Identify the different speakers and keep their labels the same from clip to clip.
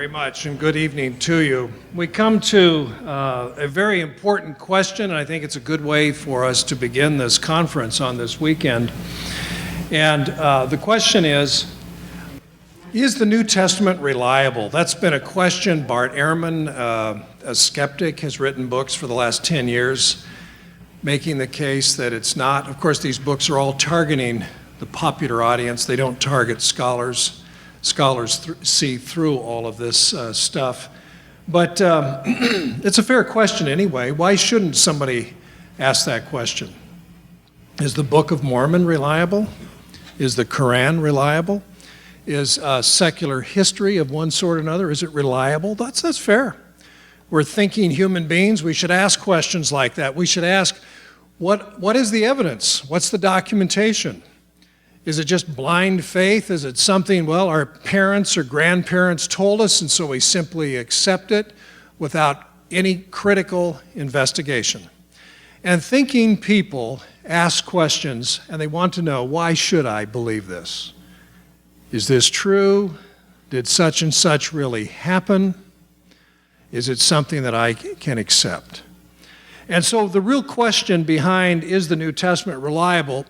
Speaker 1: very much, and good evening to you. We come to a very important question, and I think it's a good way for us to begin this conference on this weekend. And the question is the New Testament reliable? That's been a question. Bart Ehrman, a skeptic, has written books for the last 10 years making the case that it's not. Of course, these books are all targeting the popular audience. They don't target scholars. Scholars see through all of this stuff. But it's a fair question anyway. Why shouldn't somebody ask that question? Is the Book of Mormon reliable? Is the Quran reliable? Is secular history of one sort or another, is it reliable? That's fair. We're thinking human beings. We should ask questions like that. We should ask, what is the evidence? What's the documentation? Is it just blind faith? Is it something, well, our parents or grandparents told us, and so we simply accept it without any critical investigation? And thinking people ask questions, and they want to know, why should I believe this? Is this true? Did such and such really happen? Is it something that I can accept? And so the real question behind, is the New Testament reliable,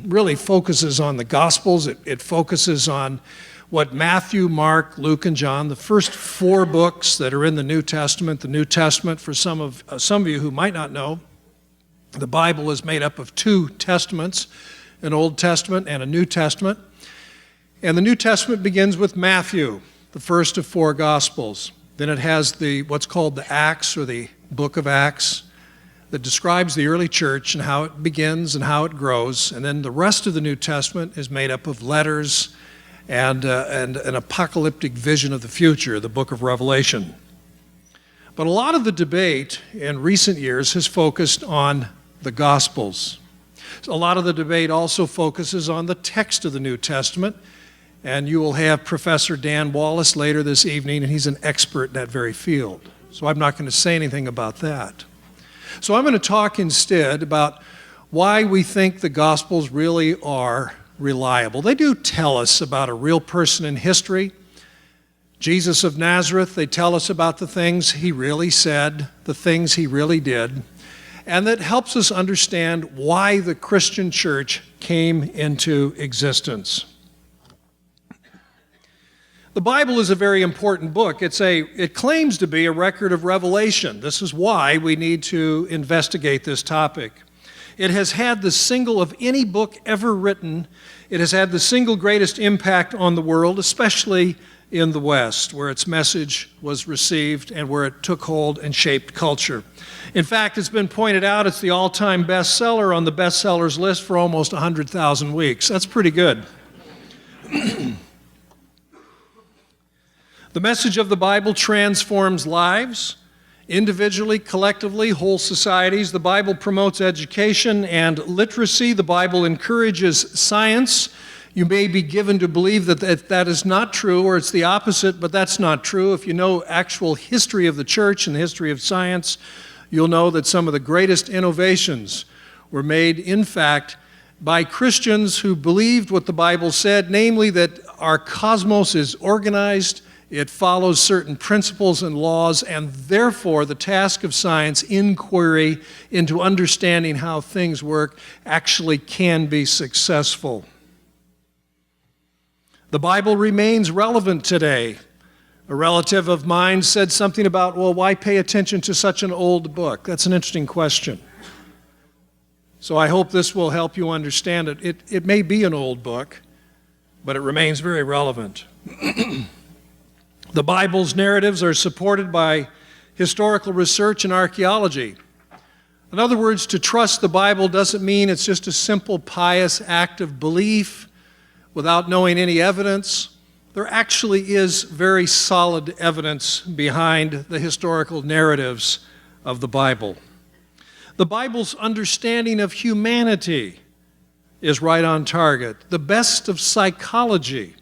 Speaker 1: really focuses on the Gospels. It focuses on what Matthew, Mark, Luke, and John, the first four books that are in the New Testament. The New Testament, for some of you who might not know, the Bible is made up of two testaments, an Old Testament and a New Testament. And the New Testament begins with Matthew, the first of four Gospels. Then it has what's called the Acts, or the book of Acts, that describes the early church and how it begins and how it grows. And then the rest of the New Testament is made up of letters and an apocalyptic vision of the future, the book of Revelation. But a lot of the debate in recent years has focused on the Gospels. A lot of the debate also focuses on the text of the New Testament. And you will have Professor Dan Wallace later this evening, and he's an expert in that very field. So I'm not going to say anything about that. So I'm going to talk instead about why we think the Gospels really are reliable. They do tell us about a real person in history. Jesus of Nazareth, they tell us about the things he really said, the things he really did, and that helps us understand why the Christian church came into existence. The Bible is a very important book. It claims to be a record of revelation. This is why we need to investigate this topic. It has had the single of any book ever written. It has had the single greatest impact on the world, especially in the West, where its message was received and where it took hold and shaped culture. In fact, it's been pointed out it's the all-time bestseller on the bestsellers list for almost 100,000 weeks. That's pretty good. The message of the Bible transforms lives, individually, collectively, whole societies. The Bible promotes education and literacy. The Bible encourages science. You may be given to believe that that is not true, or it's the opposite, but that's not true. If you know actual history of the church and the history of science, you'll know that some of the greatest innovations were made, in fact, by Christians who believed what the Bible said, namely that our cosmos is organized. It follows certain principles and laws, and therefore the task of science, inquiry into understanding how things work, actually can be successful. The Bible remains relevant today. A relative of mine said something about, well, why pay attention to such an old book? That's an interesting question. So I hope this will help you understand it. It may be an old book, but it remains very relevant. The Bible's narratives are supported by historical research and archaeology. In other words, to trust the Bible doesn't mean it's just a simple pious act of belief without knowing any evidence. There actually is very solid evidence behind the historical narratives of the Bible. The Bible's understanding of humanity is right on target. The best of psychology,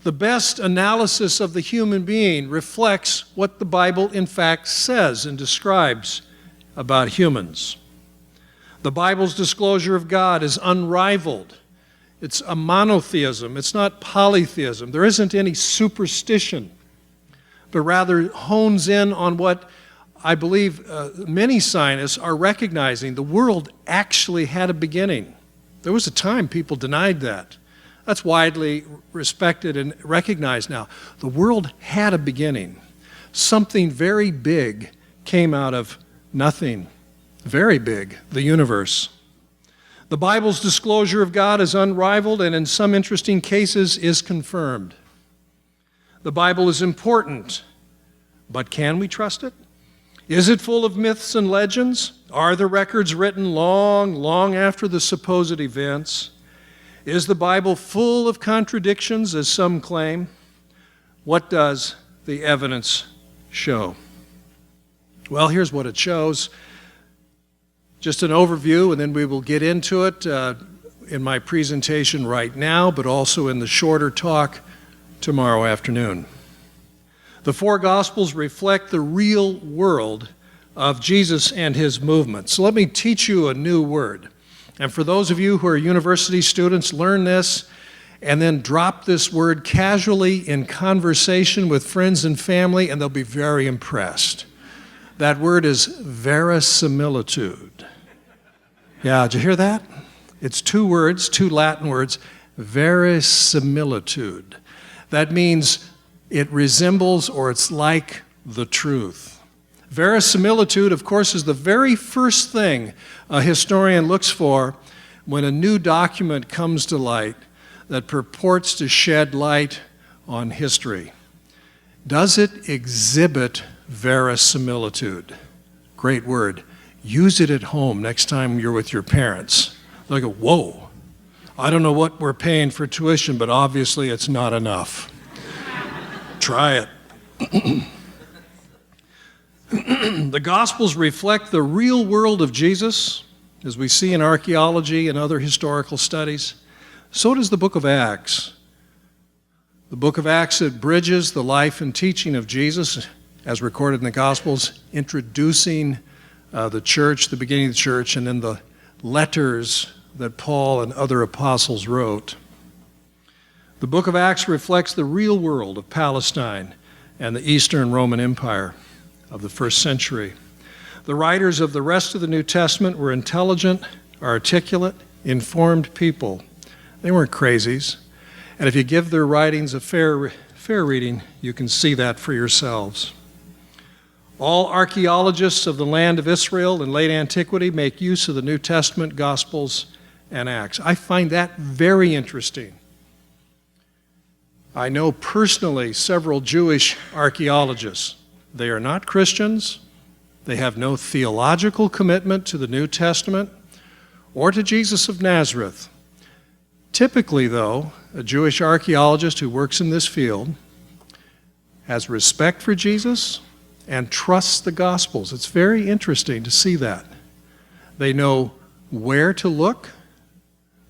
Speaker 1: the best analysis of the human being reflects what the Bible in fact says and describes about humans. The Bible's disclosure of God is unrivaled. It's a monotheism. It's not polytheism. There isn't any superstition. but rather hones in on what I believe many scientists are recognizing. The world actually had a beginning. There was a time people denied that. That's widely respected and recognized now. The world had a beginning. Something very big came out of nothing. Very big, the universe. The Bible's disclosure of God is unrivaled and in some interesting cases is confirmed. The Bible is important, but can we trust it? Is it full of myths and legends? Are the records written long, long after the supposed events? Is the Bible full of contradictions, as some claim? What does the evidence show? Well, here's what it shows. Just an overview, and then we will get into it in my presentation right now, but also in the shorter talk tomorrow afternoon. The four Gospels reflect the real world of Jesus and his movement. So let me teach you a new word. And for those of you who are university students, learn this and then drop this word casually in conversation with friends and family, and they'll be very impressed. That word is verisimilitude. Yeah, did you hear that? It's two words, two Latin words, verisimilitude. That means it resembles or it's like the truth. Verisimilitude, of course, is the very first thing a historian looks for when a new document comes to light that purports to shed light on history. Does it exhibit verisimilitude? Great word. Use it at home next time you're with your parents. They'll go, whoa, I don't know what we're paying for tuition, but obviously it's not enough. Try it. The Gospels reflect the real world of Jesus, as we see in archaeology and other historical studies. So does the book of Acts. The book of Acts, it bridges the life and teaching of Jesus, as recorded in the Gospels, introducing the church, the beginning of the church, and then the letters that Paul and other apostles wrote. The book of Acts reflects the real world of Palestine and the Eastern Roman Empire of the first century. The writers of the rest of the New Testament were intelligent, articulate, informed people. They weren't crazies. And if you give their writings a fair reading, you can see that for yourselves. All archaeologists of the land of Israel in late antiquity make use of the New Testament, Gospels, and Acts. I find that very interesting. I know personally several Jewish archaeologists. They are not Christians. They have no theological commitment to the New Testament or to Jesus of Nazareth. Typically, though, a Jewish archaeologist who works in this field has respect for Jesus and trusts the Gospels. It's very interesting to see that. They know where to look,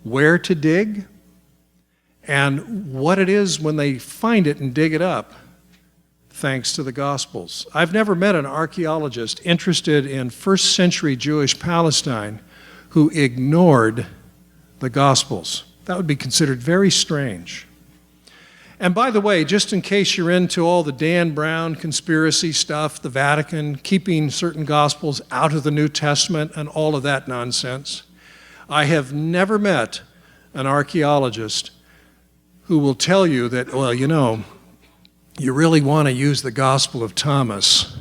Speaker 1: where to dig, and what it is when they find it and dig it up, thanks to the Gospels. I've never met an archaeologist interested in first century Jewish Palestine who ignored the Gospels. That would be considered very strange. And by the way, just in case you're into all the Dan Brown conspiracy stuff, the Vatican, keeping certain Gospels out of the New Testament and all of that nonsense, I have never met an archaeologist who will tell you that, well, you know, you really want to use the Gospel of Thomas,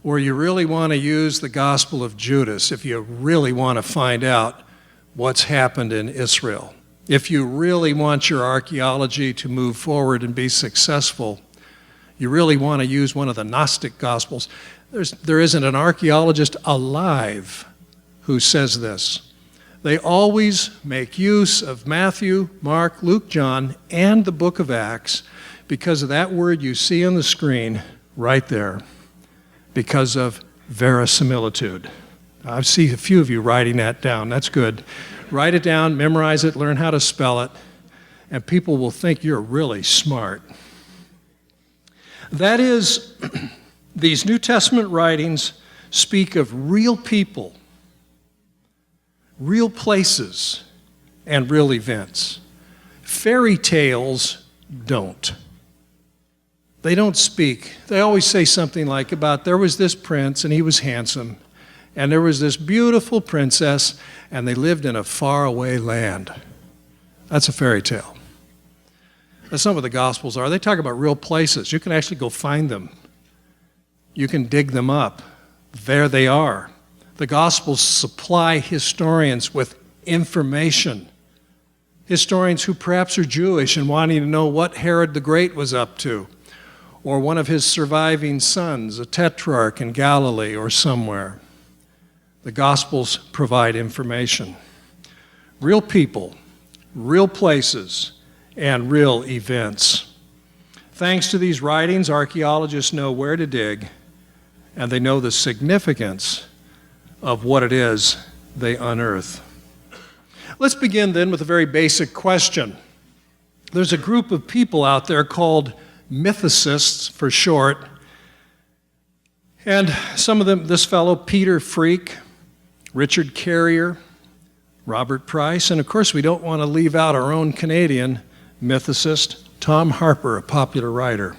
Speaker 1: or you really want to use the Gospel of Judas if you really want to find out what's happened in Israel. If you really want your archaeology to move forward and be successful, you really want to use one of the Gnostic Gospels. There isn't an archaeologist alive who says this. They always make use of Matthew, Mark, Luke, John, and the book of Acts because of that word you see on the screen right there, because of verisimilitude. I see a few of you writing that down. That's good. Write it down, memorize it, learn how to spell it, and people will think you're really smart. That is, these New Testament writings speak of real people, real places, and real events. Fairy tales don't. They don't speak. They always say something like about there was this prince and he was handsome, and there was this beautiful princess and they lived in a faraway land. That's a fairy tale. That's not what the Gospels are. They talk about real places. You can actually go find them. You can dig them up. There they are. The Gospels supply historians with information. Historians who perhaps are Jewish and wanting to know what Herod the Great was up to, or one of his surviving sons, a tetrarch in Galilee or somewhere. The Gospels provide information. Real people, real places, and real events. Thanks to these writings, archaeologists know where to dig, and they know the significance of what it is they unearth. Let's begin then with a very basic question. There's a group of people out there called mythicists for short, and some of them, this fellow Peter Freak, Richard Carrier, Robert Price, and of course we don't want to leave out our own Canadian mythicist, Tom Harper, a popular writer.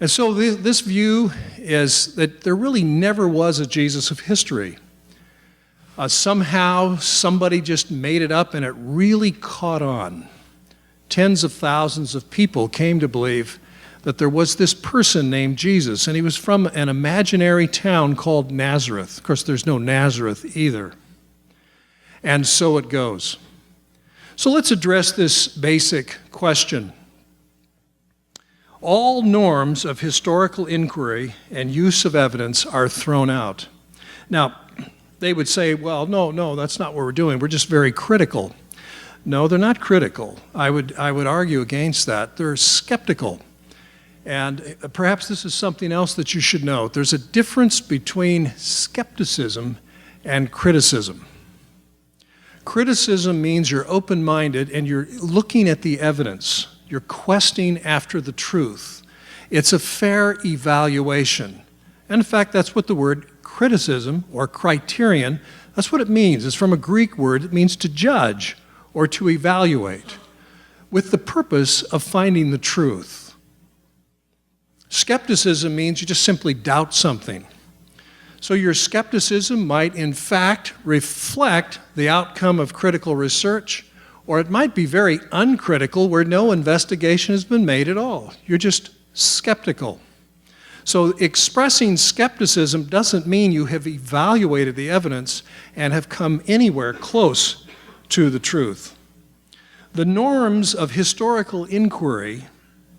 Speaker 1: And so this view is that there really never was a Jesus of history. Somehow somebody just made it up and it really caught on. Tens of thousands of people came to believe that there was this person named Jesus, and he was from an imaginary town called Nazareth. Of course, there's no Nazareth either. And so it goes. So let's address this basic question. All norms of historical inquiry and use of evidence are thrown out. Now, they would say, well, no, that's not what we're doing. We're just very critical. No, they're not critical. I would argue against that. They're skeptical. And perhaps this is something else that you should know. There's a difference between skepticism and criticism. Criticism means you're open-minded and you're looking at the evidence. You're questing after the truth. It's a fair evaluation. And in fact, that's what the word criticism or criterion, that's what it means. It's from a Greek word. It means to judge or to evaluate with the purpose of finding the truth. Skepticism means you just simply doubt something. So your skepticism might in fact reflect the outcome of critical research, or it might be very uncritical where no investigation has been made at all. You're just skeptical. So expressing skepticism doesn't mean you have evaluated the evidence and have come anywhere close to the truth. The norms of historical inquiry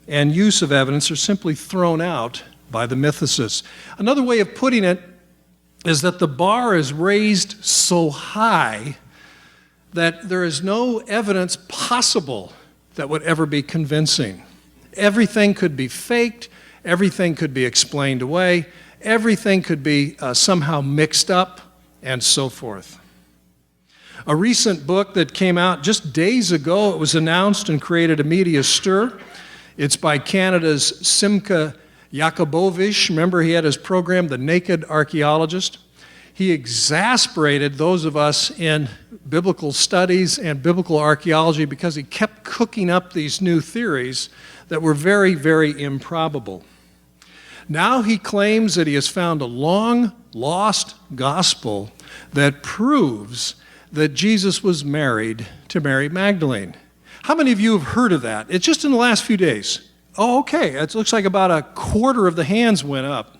Speaker 1: and use of evidence are simply thrown out by the mythicists. Another way of putting it is that the bar is raised so high that there is no evidence possible that would ever be convincing. Everything could be faked, everything could be explained away, everything could be somehow mixed up, and so forth. A recent book that came out just days ago, it was announced and created a media stir. It's by Canada's Simca Jakubowicz. Remember, he had his program, The Naked Archaeologist. He exasperated those of us in biblical studies and biblical archaeology because he kept cooking up these new theories that were very, very improbable. Now he claims that he has found a long-lost gospel that proves that Jesus was married to Mary Magdalene. How many of you have heard of that? It's just in the last few days. Oh, okay. It looks like about a quarter of the hands went up.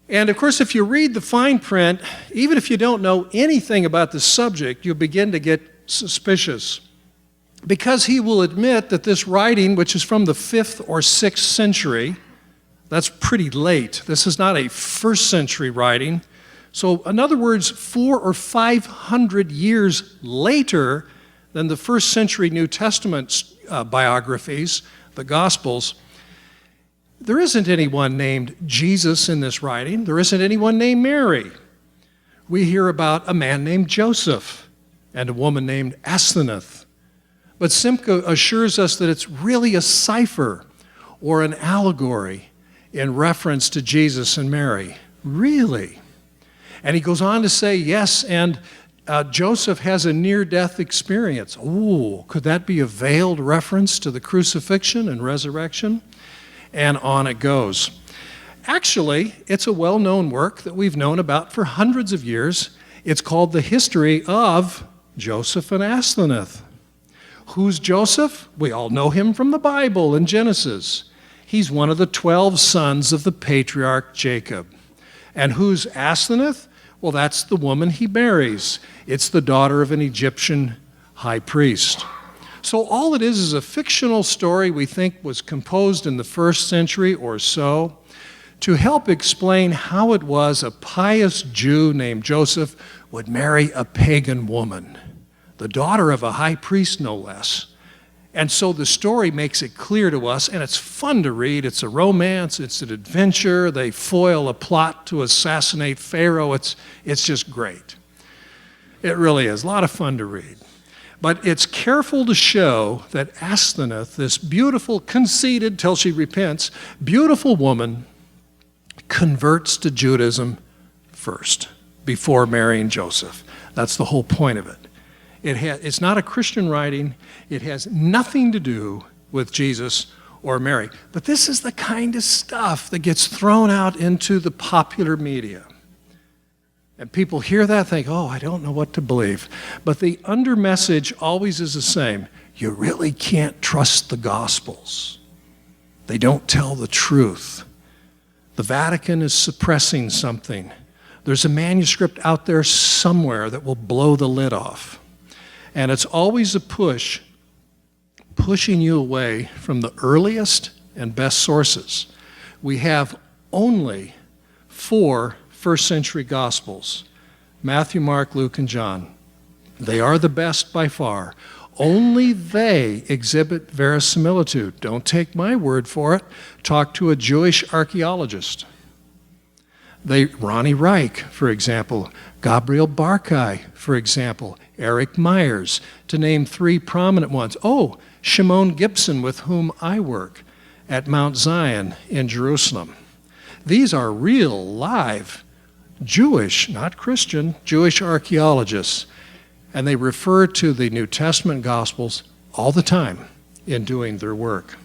Speaker 1: And of course, if you read the fine print, even if you don't know anything about the subject, you'll begin to get suspicious. Because he will admit that this writing, which is from the 5th or 6th century, that's pretty late. This is not a 1st century writing. So in other words, 400 or 500 years later than the 1st century New Testament biographies, the Gospels, there isn't anyone named Jesus in this writing. There isn't anyone named Mary. We hear about a man named Joseph and a woman named Asenath. But Simca assures us that it's really a cipher or an allegory in reference to Jesus and Mary. Really? And he goes on to say, yes, and Joseph has a near-death experience. Ooh, could that be a veiled reference to the crucifixion and resurrection? And on it goes. Actually, it's a well-known work that we've known about for hundreds of years. It's called The History of Joseph and Asenath. Who's Joseph? We all know him from the Bible in Genesis. He's one of the 12 sons of the patriarch Jacob. And who's Asenath? Well, that's the woman he marries. It's the daughter of an Egyptian high priest. So all it is a fictional story we think was composed in the 1st century or so to help explain how it was a pious Jew named Joseph would marry a pagan woman, the daughter of a high priest, no less. And so the story makes it clear to us, and it's fun to read. It's a romance, it's an adventure. They foil a plot to assassinate Pharaoh. It's just great. It really is, a lot of fun to read. But it's careful to show that Asenath, this beautiful, conceited till she repents, beautiful woman, converts to Judaism first, before marrying Joseph. That's the whole point of it. It's not a Christian writing. It has nothing to do with Jesus or Mary. But this is the kind of stuff that gets thrown out into the popular media. And people hear that, think, oh, I don't know what to believe. But the under message always is the same. You really can't trust the Gospels. They don't tell the truth. The Vatican is suppressing something. There's a manuscript out there somewhere that will blow the lid off. And it's always a pushing you away from the earliest and best sources. We have only 4 first-century Gospels, Matthew, Mark, Luke, and John. They are the best by far. Only they exhibit verisimilitude. Don't take my word for it. Talk to a Jewish archaeologist. Ronnie Reich, for example, Gabriel Barkai, for example, Eric Myers, to name 3 prominent ones. Oh, Shimon Gibson, with whom I work at Mount Zion in Jerusalem. These are real, live, Jewish, not Christian, Jewish archaeologists, and they refer to the New Testament Gospels all the time in doing their work.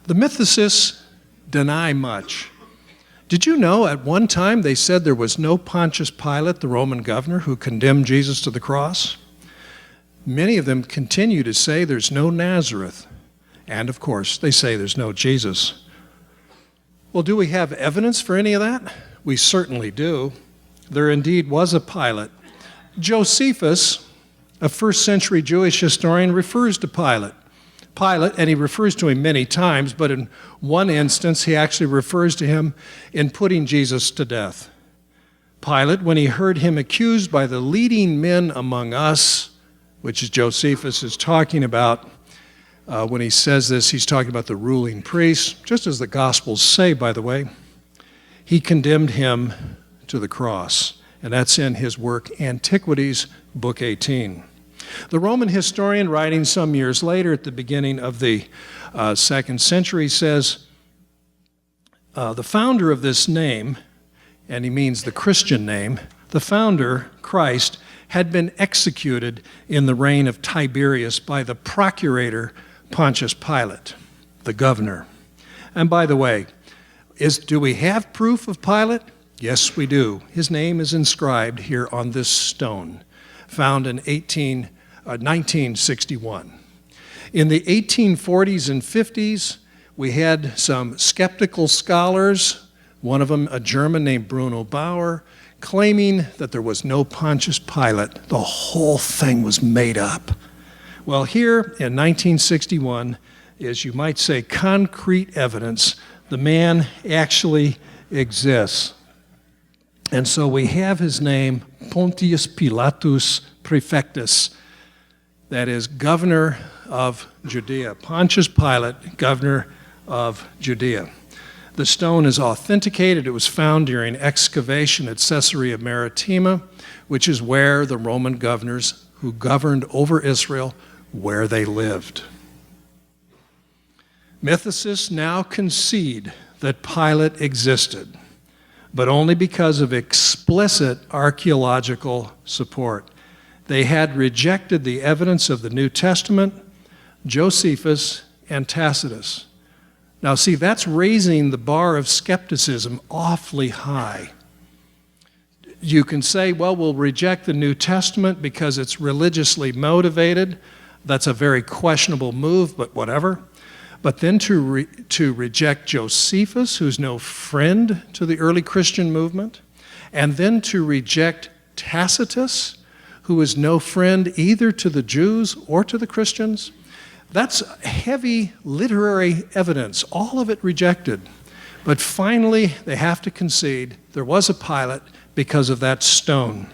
Speaker 1: The mythicists deny much. Did you know at one time they said there was no Pontius Pilate, the Roman governor, who condemned Jesus to the cross? Many of them continue to say there's no Nazareth. And of course, they say there's no Jesus. Well, do we have evidence for any of that? We certainly do. There indeed was a Pilate. Josephus, a first-century Jewish historian, refers to Pilate, and he refers to him many times, but in one instance, he actually refers to him in putting Jesus to death. Pilate, when he heard him accused by the leading men among us, which is Josephus is talking about, when he says this, he's talking about the ruling priests, just as the Gospels say, by the way. He condemned him to the cross, and that's in his work Antiquities, Book 18. The Roman historian, writing some years later at the beginning of the 2nd century, says, the founder of this name, and he means the Christian name, the founder, Christ, had been executed in the reign of Tiberius by the procurator Pontius Pilate, the governor. And by the way, do we have proof of Pilate? Yes, we do. His name is inscribed here on this stone, found in 1961. In the 1840s and 50s, we had some skeptical scholars, one of them a German named Bruno Bauer, claiming that there was no Pontius Pilate. The whole thing was made up. Well, here in 1961 is, you might say, concrete evidence the man actually exists. And so we have his name, Pontius Pilatus Praefectus, that is, governor of Judea. Pontius Pilate, governor of Judea. The stone is authenticated. It was found during excavation at Caesarea Maritima, which is where the Roman governors who governed over Israel, where they lived. Mythicists now concede that Pilate existed. but only because of explicit archaeological support. They had rejected the evidence of the New Testament, Josephus, and Tacitus. Now see, that's raising the bar of skepticism awfully high. You can say, well, we'll reject the New Testament because it's religiously motivated. That's a very questionable move, but whatever. But then to reject Josephus, who's no friend to the early Christian movement, and then to reject Tacitus, who is no friend either to the Jews or to the Christians, that's heavy literary evidence, all of it rejected. But finally, they have to concede there was a Pilate because of that stone.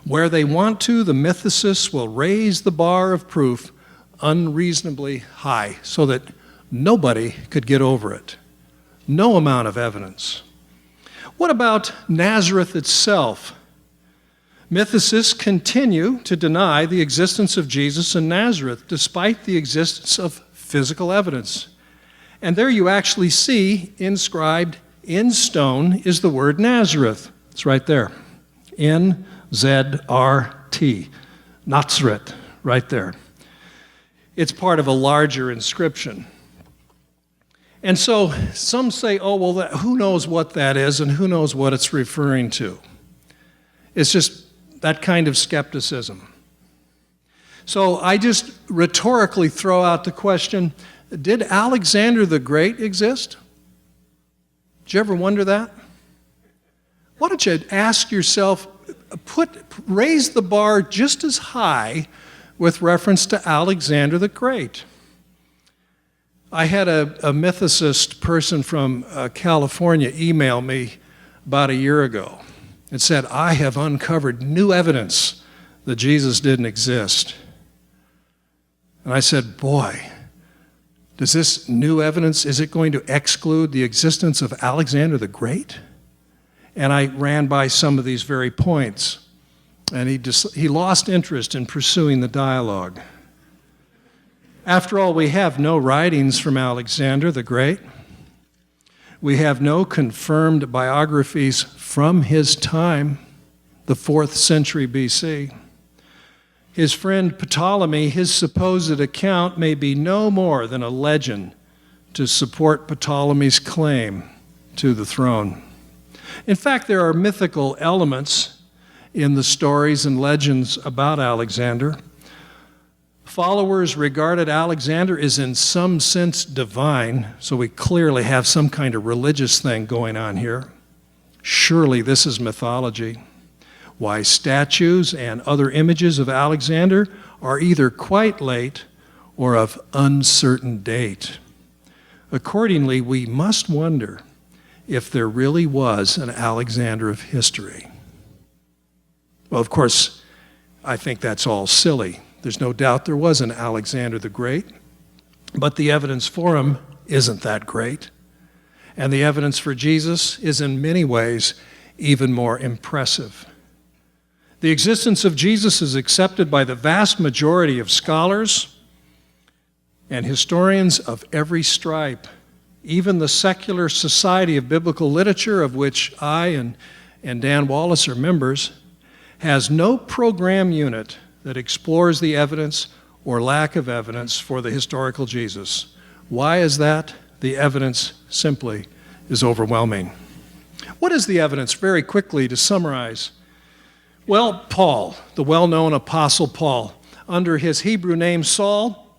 Speaker 1: Where they want to, the mythicists will raise the bar of proof unreasonably high so that nobody could get over it. No amount of evidence. What about Nazareth itself? Mythicists continue to deny the existence of Jesus in Nazareth despite the existence of physical evidence. And there you actually see inscribed in stone is the word Nazareth. It's right there. N-Z-R-T. Nazareth, right there. It's part of a larger inscription. And so some say, oh, well, who knows what that is and who knows what it's referring to? It's just that kind of skepticism. So I just rhetorically throw out the question, did Alexander the Great exist? Did you ever wonder that? Why don't you ask yourself, raise the bar just as high with reference to Alexander the Great? I had a mythicist person from California email me about a year ago and said, I have uncovered new evidence that Jesus didn't exist. And I said, boy, does this new evidence, is it going to exclude the existence of Alexander the Great? And I ran by some of these very points, and he lost interest in pursuing the dialogue. After all, we have no writings from Alexander the Great. We have no confirmed biographies from his time, the 4th century BC. His friend Ptolemy, his supposed account may be no more than a legend to support Ptolemy's claim to the throne. In fact, there are mythical elements in the stories and legends about Alexander. Followers regarded Alexander as in some sense divine, so we clearly have some kind of religious thing going on here. Surely this is mythology. Why, statues and other images of Alexander are either quite late or of uncertain date. Accordingly, we must wonder if there really was an Alexander of history. Well, of course, I think that's all silly. There's no doubt there was an Alexander the Great, but the evidence for him isn't that great. And the evidence for Jesus is in many ways even more impressive. The existence of Jesus is accepted by the vast majority of scholars and historians of every stripe. Even the Secular Society of Biblical Literature, of which I and Dan Wallace are members, has no program unit that explores the evidence or lack of evidence for the historical Jesus. Why is that? The evidence simply is overwhelming. What is the evidence? Very quickly to summarize. Well, Paul, the well-known Apostle Paul, under his Hebrew name Saul,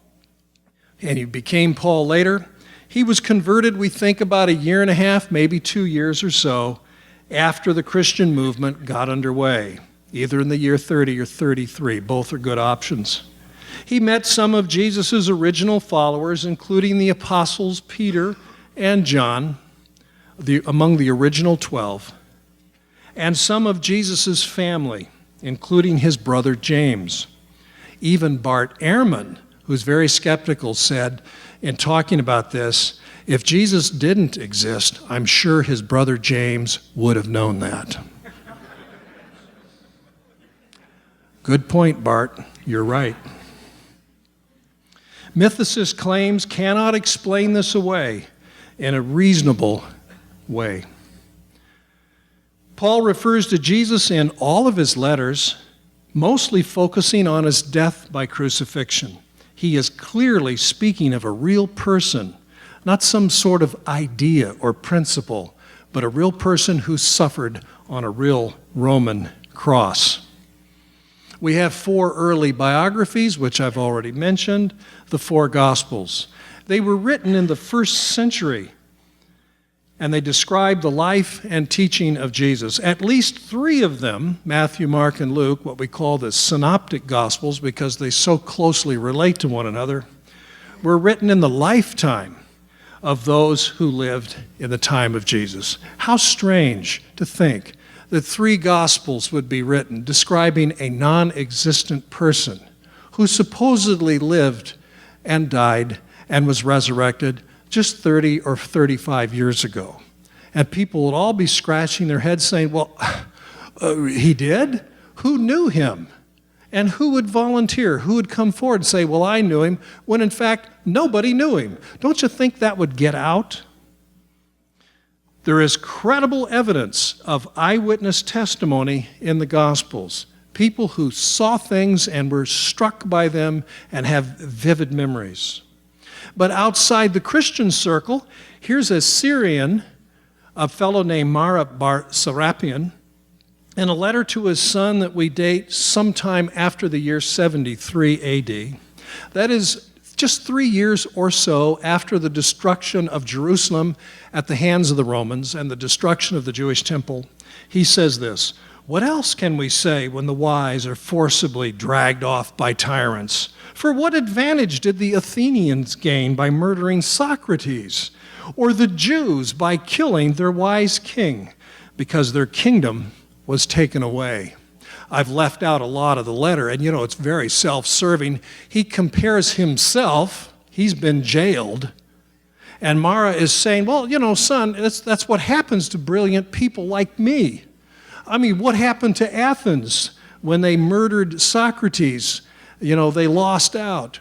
Speaker 1: and he became Paul later, he was converted, we think, about a year and a half, maybe 2 years or so, after the Christian movement got underway, either in the year 30 or 33. Both are good options. He met some of Jesus' original followers, including the apostles Peter and John, among the original 12, and some of Jesus' family, including his brother James. Even Bart Ehrman, who's very skeptical, said, in talking about this, if Jesus didn't exist, I'm sure his brother James would have known that. Good point, Bart. You're right. Mythicist claims cannot explain this away in a reasonable way. Paul refers to Jesus in all of his letters, mostly focusing on his death by crucifixion. He is clearly speaking of a real person, not some sort of idea or principle, but a real person who suffered on a real Roman cross. We have 4 early biographies, which I've already mentioned, the 4 Gospels. They were written in the 1st century, and they describe the life and teaching of Jesus. At least 3 of them, Matthew, Mark, and Luke, what we call the synoptic Gospels because they so closely relate to one another, were written in the lifetime of those who lived in the time of Jesus. How strange to think that 3 Gospels would be written describing a non-existent person who supposedly lived and died and was resurrected just 30 or 35 years ago. And people would all be scratching their heads saying, well, he did? Who knew him? And who would volunteer? Who would come forward and say, well, I knew him, when in fact nobody knew him? Don't you think that would get out? There is credible evidence of eyewitness testimony in the Gospels. People who saw things and were struck by them and have vivid memories. But outside the Christian circle, here's a Syrian, a fellow named Mara bar Serapion, in a letter to his son that we date sometime after the year 73 AD. That is just 3 years or so after the destruction of Jerusalem at the hands of the Romans and the destruction of the Jewish temple. He says this, "What else can we say when the wise are forcibly dragged off by tyrants? For what advantage did the Athenians gain by murdering Socrates, or the Jews by killing their wise king? Because their kingdom was taken away." I've left out a lot of the letter, and it's very self-serving. He compares himself, he's been jailed, and Mara is saying, well, son, that's what happens to brilliant people like me. I mean, what happened to Athens when they murdered Socrates? They lost out.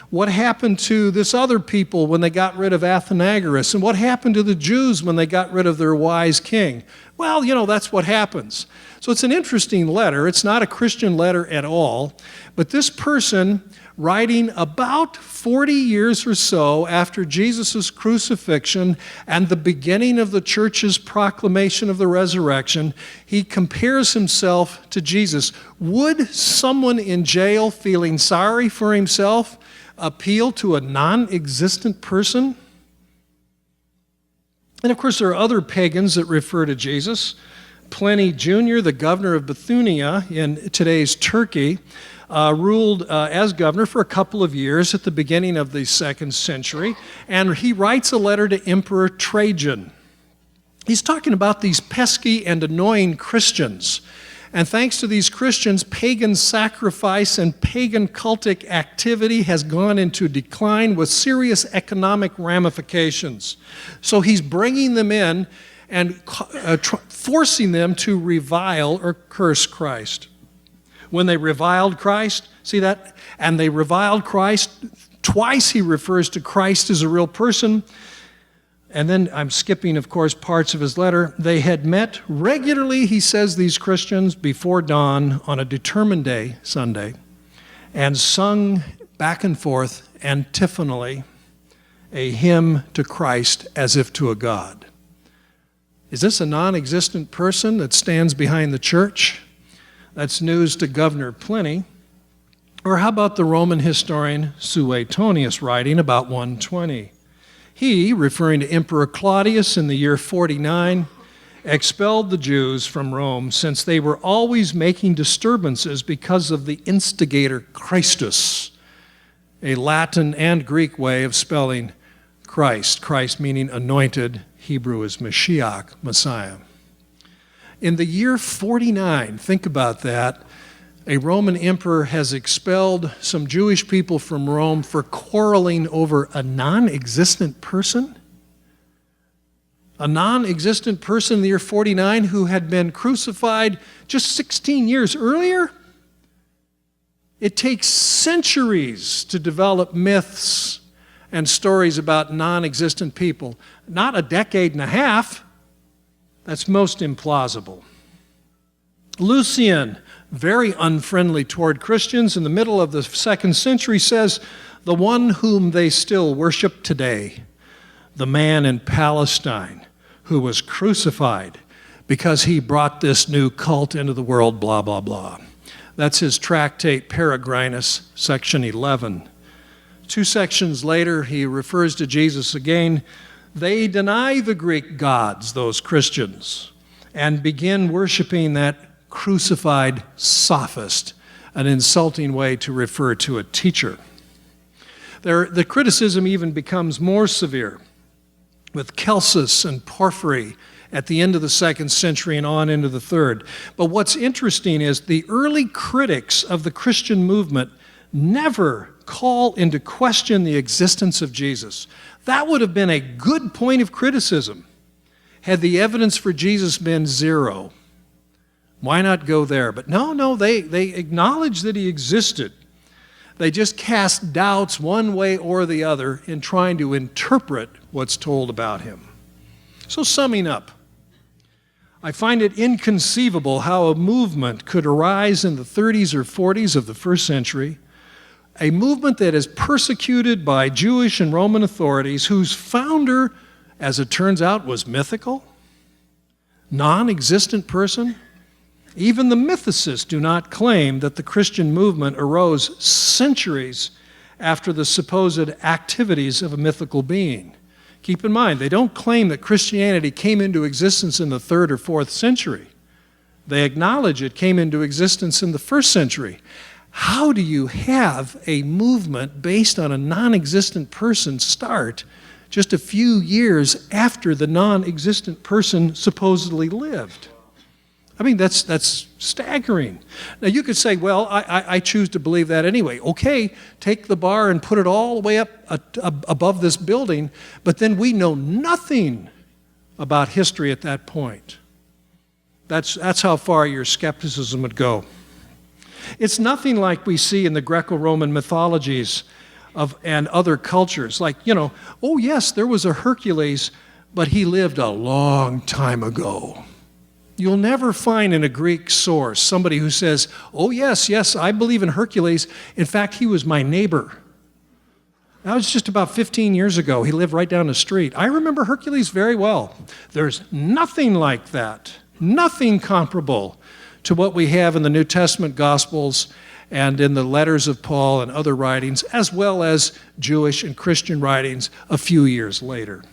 Speaker 1: What happened to this other people when they got rid of Athenagoras? And what happened to the Jews when they got rid of their wise king? Well, that's what happens. So it's an interesting letter. It's not a Christian letter at all. But this person, writing about 40 years or so after Jesus' crucifixion and the beginning of the church's proclamation of the resurrection, he compares himself to Jesus. Would someone in jail feeling sorry for himself appeal to a non-existent person? And of course, there are other pagans that refer to Jesus. Pliny Jr., the governor of Bithynia in today's Turkey, ruled as governor for a couple of years at the beginning of the 2nd century, and he writes a letter to Emperor Trajan. He's talking about these pesky and annoying Christians. And thanks to these Christians, pagan sacrifice and pagan cultic activity has gone into decline with serious economic ramifications. So he's bringing them in and forcing them to revile or curse Christ. When they reviled Christ, see that? And they reviled Christ. Twice he refers to Christ as a real person. And then I'm skipping, of course, parts of his letter. They had met regularly, he says, these Christians, before dawn on a determined day, Sunday, and sung back and forth antiphonally a hymn to Christ as if to a god. Is this a non-existent person that stands behind the church? That's news to Governor Pliny. Or how about the Roman historian Suetonius writing about 120? He, referring to Emperor Claudius in the year 49, expelled the Jews from Rome since they were always making disturbances because of the instigator Christus, a Latin and Greek way of spelling Christ. Christ meaning anointed, Hebrew is Mashiach, Messiah. In the year 49, think about that, a Roman emperor has expelled some Jewish people from Rome for quarreling over a non-existent person? A non-existent person in the year 49 who had been crucified just 16 years earlier? It takes centuries to develop myths and stories about non-existent people. Not a decade and a half. That's most implausible. Lucian, very unfriendly toward Christians in the middle of the 2nd century, says, "The one whom they still worship today, the man in Palestine who was crucified because he brought this new cult into the world, blah, blah, blah." That's his tractate Peregrinus, section 11. 2 sections later, he refers to Jesus again. They deny the Greek gods, those Christians, and begin worshiping that crucified sophist, an insulting way to refer to a teacher. The criticism even becomes more severe with Celsus and Porphyry at the end of the 2nd century and on into the 3rd. But what's interesting is the early critics of the Christian movement never call into question the existence of Jesus. That would have been a good point of criticism had the evidence for Jesus been zero. Why not go there? But no, they acknowledge that he existed. They just cast doubts one way or the other in trying to interpret what's told about him. So summing up, I find it inconceivable how a movement could arise in the 30s or 40s of the 1st century, a movement that is persecuted by Jewish and Roman authorities, whose founder, as it turns out, was mythical, non-existent person. Even the mythicists do not claim that the Christian movement arose centuries after the supposed activities of a mythical being. Keep in mind, they don't claim that Christianity came into existence in the 3rd or 4th century. They acknowledge it came into existence in the 1st century. How do you have a movement based on a non-existent person start just a few years after the non-existent person supposedly lived? I mean, that's staggering. Now, you could say, well, I choose to believe that anyway. Okay, take the bar and put it all the way up above this building, but then we know nothing about history at that point. That's how far your skepticism would go. It's nothing like we see in the Greco-Roman mythologies and other cultures. Like, oh yes, there was a Hercules, but he lived a long time ago. You'll never find in a Greek source somebody who says, oh yes, I believe in Hercules. In fact, he was my neighbor. That was just about 15 years ago. He lived right down the street. I remember Hercules very well. There's nothing like that, nothing comparable to what we have in the New Testament Gospels and in the letters of Paul and other writings, as well as Jewish and Christian writings a few years later.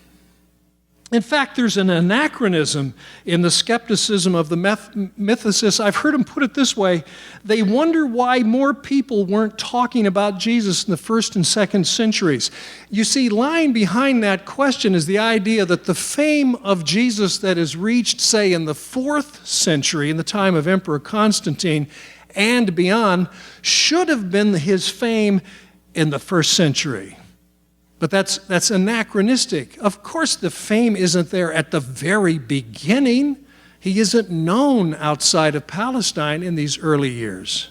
Speaker 1: In fact, there's an anachronism in the skepticism of the mythicists. I've heard them put it this way: they wonder why more people weren't talking about Jesus in the 1st and 2nd centuries. You see, lying behind that question is the idea that the fame of Jesus that is reached, say, in the 4th century, in the time of Emperor Constantine and beyond, should have been his fame in the 1st century. But that's anachronistic. Of course, the fame isn't there at the very beginning. He isn't known outside of Palestine in these early years.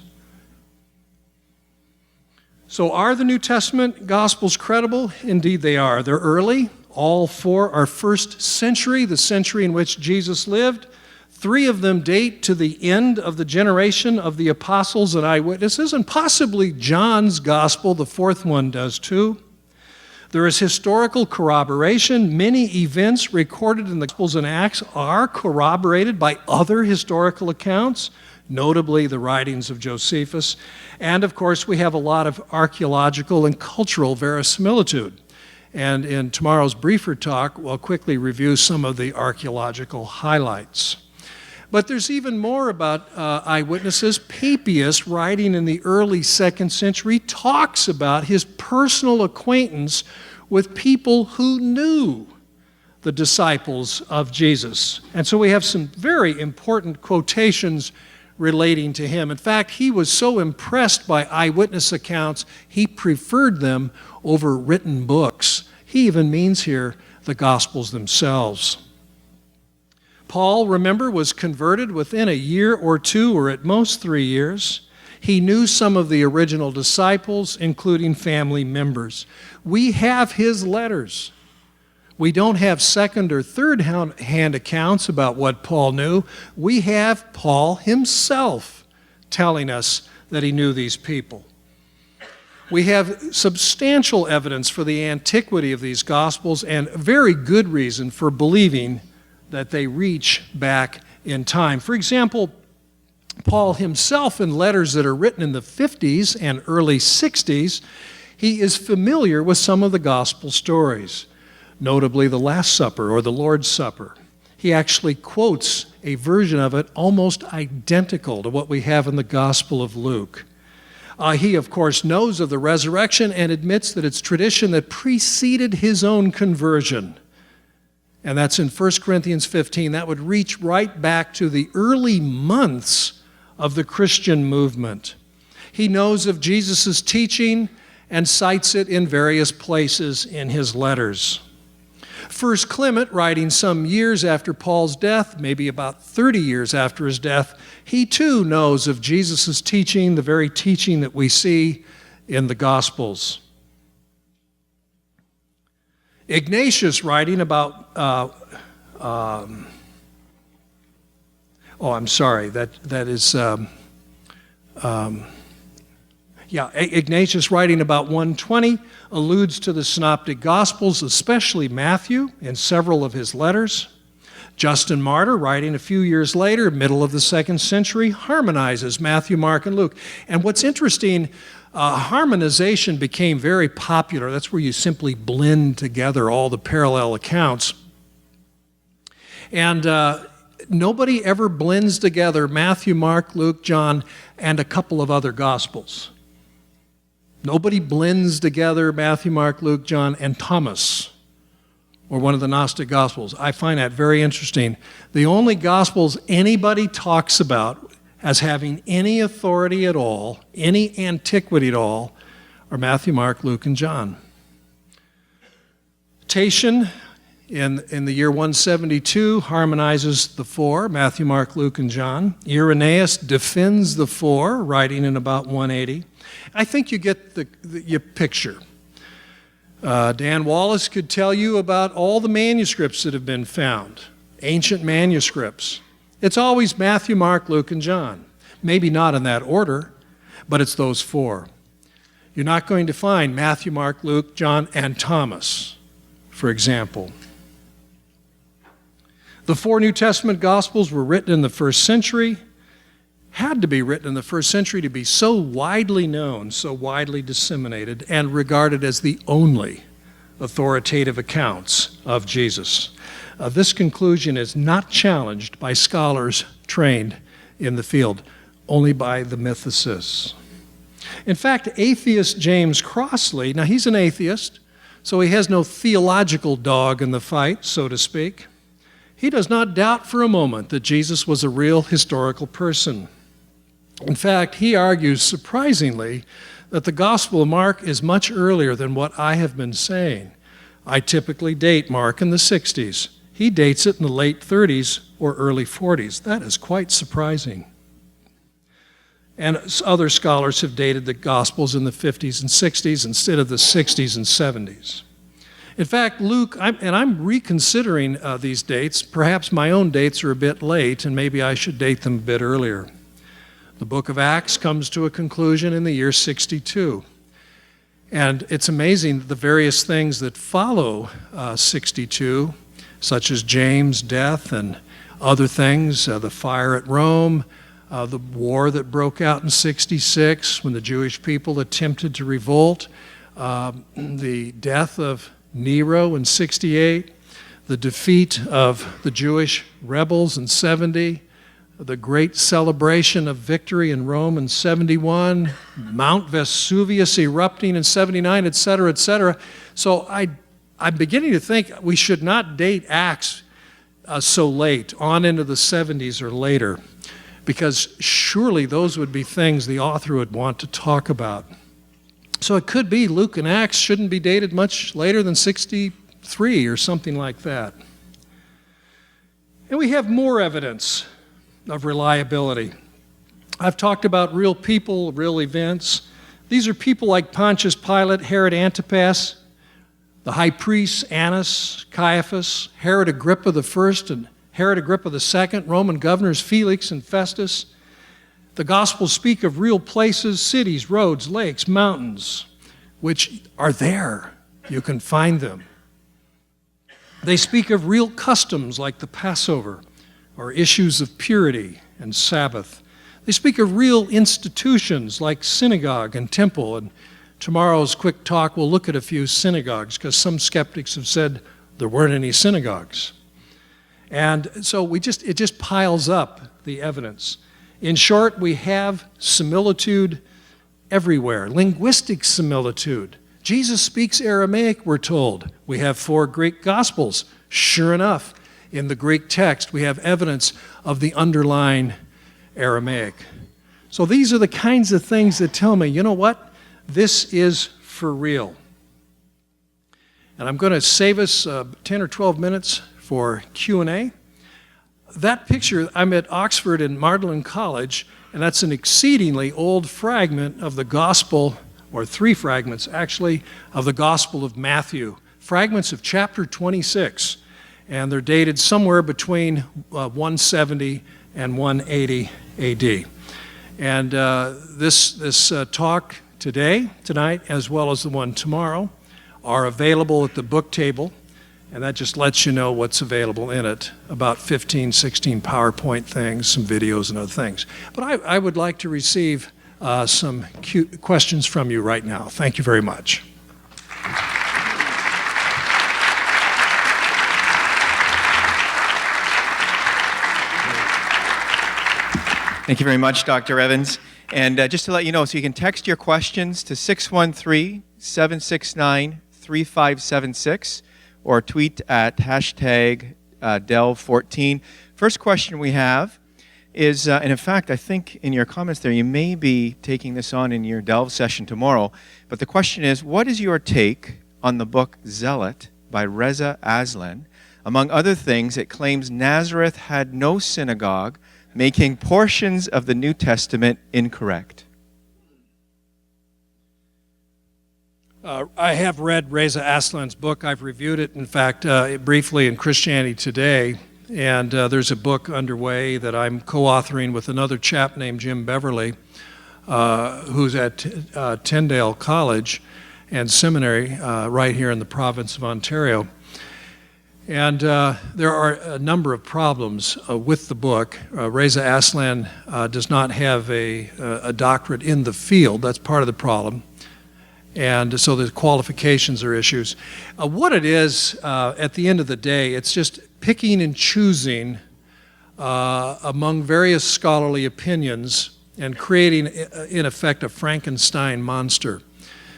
Speaker 1: So are the New Testament Gospels credible? Indeed they are. They're early. All 4 are 1st century, the century in which Jesus lived. 3 of them date to the end of the generation of the apostles and eyewitnesses, and possibly John's Gospel, the 4th one, does too. There is historical corroboration. Many events recorded in the Gospels and Acts are corroborated by other historical accounts, notably the writings of Josephus. And of course, we have a lot of archaeological and cultural verisimilitude. And in tomorrow's briefer talk, we'll quickly review some of the archaeological highlights. But there's even more about eyewitnesses. Papias, writing in the early 2nd century, talks about his personal acquaintance with people who knew the disciples of Jesus. And so we have some very important quotations relating to him. In fact, he was so impressed by eyewitness accounts, he preferred them over written books. He even means here the Gospels themselves. Paul, remember, was converted within a year or 2, or at most 3 years. He knew some of the original disciples, including family members. We have his letters. We don't have second or third hand accounts about what Paul knew. We have Paul himself telling us that he knew these people. We have substantial evidence for the antiquity of these Gospels and very good reason for believing that they reach back in time. For example, Paul himself, in letters that are written in the 50s and early 60s, he is familiar with some of the Gospel stories, notably the Last Supper or the Lord's Supper. He actually quotes a version of it almost identical to what we have in the Gospel of Luke. He, of course, knows of the resurrection and admits that it's tradition that preceded his own conversion. And that's in 1 Corinthians 15. That would reach right back to the early months of the Christian movement. He knows of Jesus' teaching and cites it in various places in his letters. First Clement, writing some years after Paul's death, maybe about 30 years after his death, he too knows of Jesus' teaching, the very teaching that we see in the Gospels. Ignatius, writing about, Ignatius, writing about 120, alludes to the Synoptic Gospels, especially Matthew, in several of his letters. Justin Martyr, writing a few years later, middle of the 2nd century, harmonizes Matthew, Mark, and Luke. And what's interesting, harmonization became very popular. That's where you simply blend together all the parallel accounts. And nobody ever blends together Matthew, Mark, Luke, John, and a couple of other Gospels. Nobody blends together Matthew, Mark, Luke, John, and Thomas, or one of the Gnostic Gospels. I find that very interesting. The only Gospels anybody talks about as having any authority at all, any antiquity at all, are Matthew, Mark, Luke, and John. Tatian, in the year 172, harmonizes the four, Matthew, Mark, Luke, and John. Irenaeus defends the four, writing in about 180. I think you get the picture. Dan Wallace could tell you about all the manuscripts that have been found, ancient manuscripts. It's always Matthew, Mark, Luke, and John. Maybe not in that order, but it's those four. You're not going to find Matthew, Mark, Luke, John, and Thomas, for example. The four New Testament Gospels were written in the 1st century, had to be written in the 1st century to be so widely known, so widely disseminated, and regarded as the only authoritative accounts of Jesus. This conclusion is not challenged by scholars trained in the field, only by the mythicists. In fact, atheist James Crossley, now he's an atheist, so he has no theological dog in the fight, so to speak. He does not doubt for a moment that Jesus was a real historical person. In fact, he argues surprisingly that the Gospel of Mark is much earlier than what I have been saying. I typically date Mark in the 60s. He dates it in the late 30s or early 40s. That is quite surprising. And other scholars have dated the Gospels in the 50s and 60s instead of the 60s and 70s. In fact, Luke, I'm reconsidering these dates. Perhaps my own dates are a bit late, and maybe I should date them a bit earlier. The book of Acts comes to a conclusion in the year 62. And it's amazing that the various things that follow 62, such as James' death and other things, the fire at Rome, the war that broke out in 66 when the Jewish people attempted to revolt, the death of Nero in 68, the defeat of the Jewish rebels in 70, the great celebration of victory in Rome in 71, Mount Vesuvius erupting in 79, etc., etc. So I'm beginning to think we should not date Acts so late, on into the 70s or later, because surely those would be things the author would want to talk about. So it could be Luke and Acts shouldn't be dated much later than 63 or something like that. And we have more evidence of reliability. I've talked about real people, real events. These are people like Pontius Pilate, Herod Antipas, the high priests, Annas, Caiaphas, Herod Agrippa I and Herod Agrippa II, Roman governors Felix and Festus. The Gospels speak of real places, cities, roads, lakes, mountains, which are there. You can find them. They speak of real customs like the Passover or issues of purity and Sabbath. They speak of real institutions like synagogue and temple. And tomorrow's quick talk will look at a few synagogues because some skeptics have said there weren't any synagogues. And so it just piles up the evidence. In short, we have similitude everywhere, linguistic similitude. Jesus speaks Aramaic, we're told. We have 4 Greek Gospels. Sure enough, in the Greek text, we have evidence of the underlying Aramaic. So these are the kinds of things that tell me, you know what? This is for real. And I'm going to save us 10 or 12 minutes for Q&A. That picture, I'm at Oxford in Magdalen College, and that's an exceedingly old fragment of the Gospel, or 3 fragments actually, of the Gospel of Matthew. Fragments of chapter 26, and they're dated somewhere between 170 and 180 AD. And this talk tonight, as well as the one tomorrow, are available at the book table, and that just lets you know what's available in it, about 15, 16 PowerPoint things, some videos and other things. But I would like to receive some questions from you right now. Thank you very much.
Speaker 2: Thank you very much, Dr. Evans. And just to let you know, so you can text your questions to 613-769-3576 or tweet at hashtag delve14. First question we have is, and in fact, I think in your comments there, you may be taking this on in your Delve session tomorrow, but the question is, what is your take on the book Zealot by Reza Aslan? Among other things, it claims Nazareth had no synagogue, making portions of the New Testament incorrect.
Speaker 1: I have read Reza Aslan's book. I've reviewed it, in fact, briefly in Christianity Today. And there's a book underway that I'm co-authoring with another chap named Jim Beverly, who's at Tyndale College and Seminary right here in the province of Ontario. And there are a number of problems with the book. Reza Aslan does not have a doctorate in the field. That's part of the problem. And so the qualifications are issues. What it is, at the end of the day, it's just picking and choosing among various scholarly opinions and creating, in effect, a Frankenstein monster.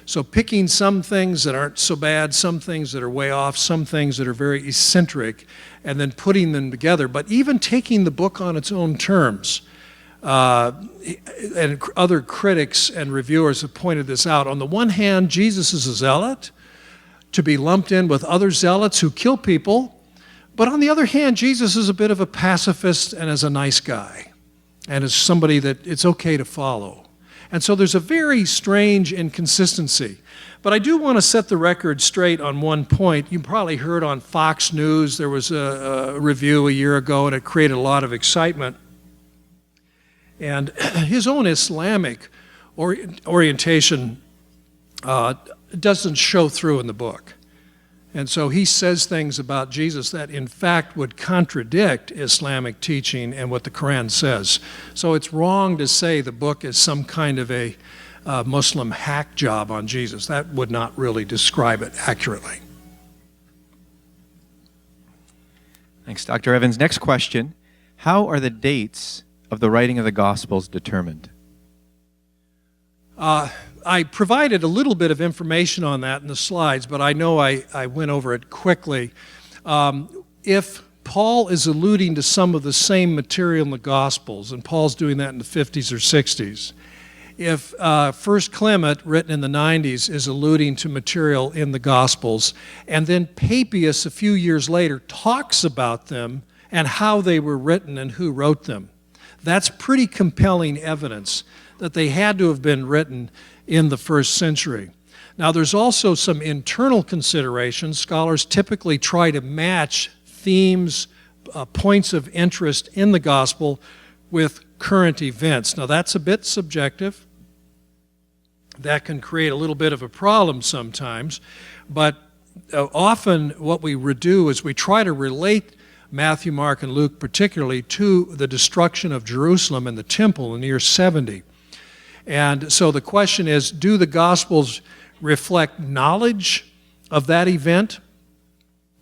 Speaker 1: So picking some things that aren't so bad, some things that are way off, some things that are very eccentric, and then putting them together. But even taking the book on its own terms. And other critics and reviewers have pointed this out. On the one hand, Jesus is a zealot, to be lumped in with other zealots who kill people. But on the other hand, Jesus is a bit of a pacifist and is a nice guy, and is somebody that it's okay to follow. And so there's a very strange inconsistency. But I do want to set the record straight on one point. You probably heard on Fox News, there was a review a year ago, and it created a lot of excitement. And his own Islamic orientation doesn't show through in the book. And so he says things about Jesus that in fact would contradict Islamic teaching and what the Quran says. So it's wrong to say the book is some kind of a Muslim hack job on Jesus. That would not really describe it accurately.
Speaker 2: Thanks, Dr. Evans. Next question. How are the dates of the writing of the Gospels determined?
Speaker 1: I provided a little bit of information on that in the slides, but I know I went over it quickly. If Paul is alluding to some of the same material in the Gospels, and Paul's doing that in the 50s or 60s, if First Clement, written in the 90s, is alluding to material in the Gospels, and then Papias a few years later talks about them and how they were written and who wrote them, that's pretty compelling evidence that they had to have been written in the first century. Now, there's also some internal considerations. Scholars typically try to match themes, points of interest in the gospel with current events. Now, that's a bit subjective. That can create a little bit of a problem sometimes, but often what we do is we try to relate Matthew, Mark, and Luke particularly to the destruction of Jerusalem and the temple in the year 70. And so the question is, do the Gospels reflect knowledge of that event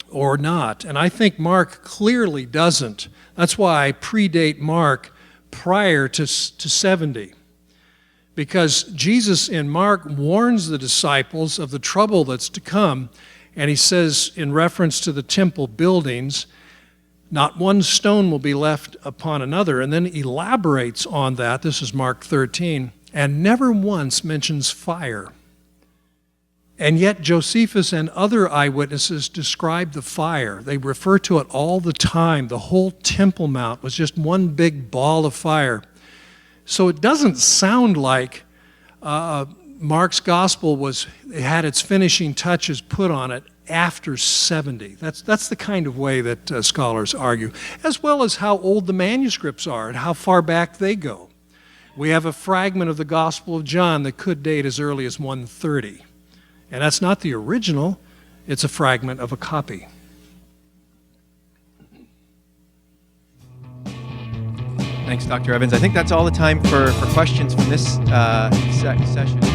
Speaker 1: or not? And I think Mark clearly doesn't. That's why I predate Mark prior to 70. Because Jesus in Mark warns the disciples of the trouble that's to come, and he says in reference to the temple buildings, not one stone will be left upon another, and then elaborates on that. This is Mark 13, and never once mentions fire. And yet Josephus and other eyewitnesses describe the fire. They refer to it all the time. The whole Temple Mount was just one big ball of fire. So it doesn't sound like Mark's gospel had its finishing touches put on it after 70. That's the kind of way that scholars argue, as well as how old the manuscripts are and how far back they go. We have a fragment of the Gospel of John that could date as early as 130. And that's not the original, it's a fragment of a copy.
Speaker 2: Thanks, Dr. Evans. I think that's all the time for questions from this session.